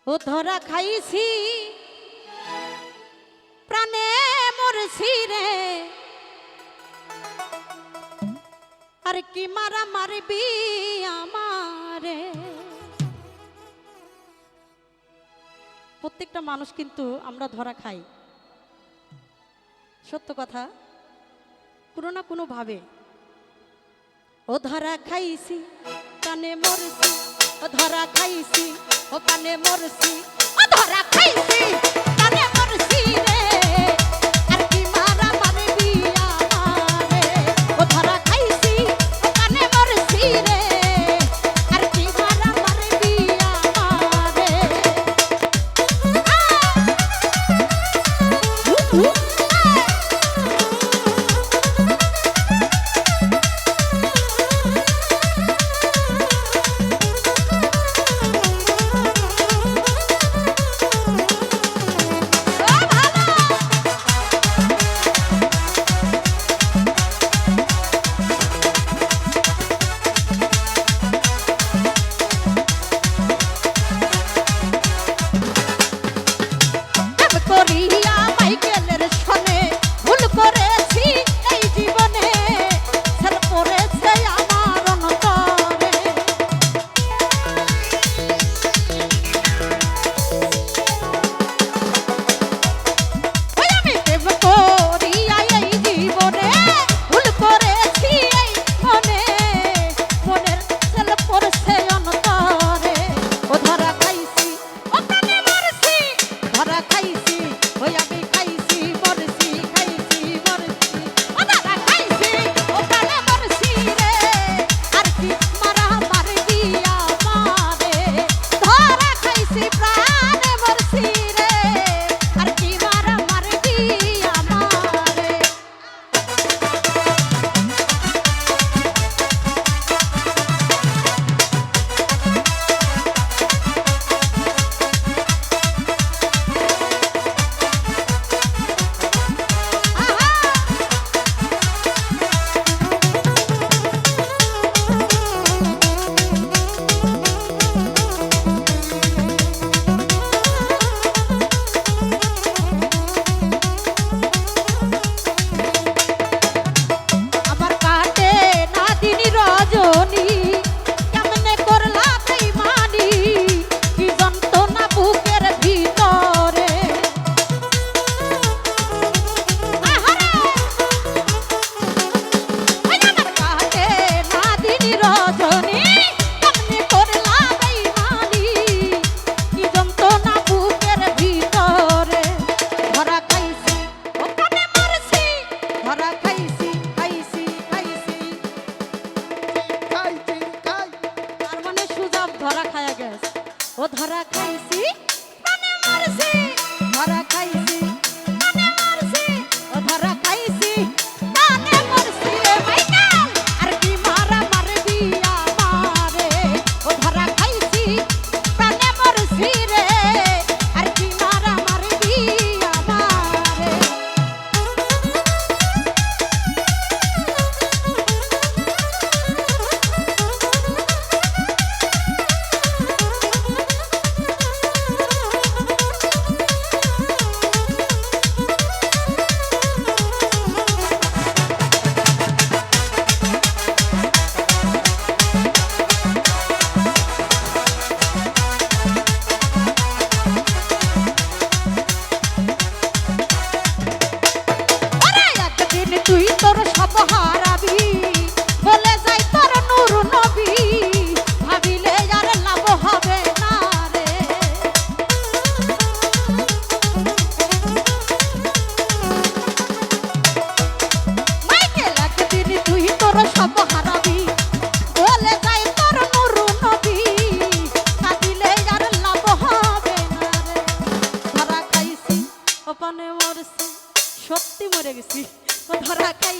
ও ধরা খাইছি প্রাণে মরছি রে, আর কি মারা মারবি আমারে। প্রত্যেকটা মানুষ কিন্তু আমরা ধরা খাই, সত্য কথা, কোনো না কোনো ভাবে। ও ধরা খাইছি প্রাণে মরছি, ও ধরা খাইছি ও প্রাণে মরছি, ও ধরা খাইছি প্রাণে মরছি রে, আর কি মারা মারবি আমারে। ও ধরা খাইছি ও প্রাণে মরছি রে, আর কি মারা মারবি আমারে। ধরা খায়া গেছে, ও ধরা খাইছি প্রাণে মরছি, ধরা খাইছি প্রাণে মরছি, ও ধরা খাইছি প্রাণে মরছি রে মাইনাল, আর কি মারা মারবি আমারে। ও ধরা খাইছি প্রাণে মরছি রে, আর কি মারা মারবি আমারে। তুই তোর সব হারাবি বলে যাই তোর নূর নবী, ভাবিলে আর লাভ হবে না রে। মাইকেল একদিন তুই তোর সব হারাবি বলে যাই তোর নূর নবী, ভাবিলে আর লাভ হবে না রে। ধরা খাইছি ওপানে মরছি, সত্যি মরে গেছি, ধরা খাই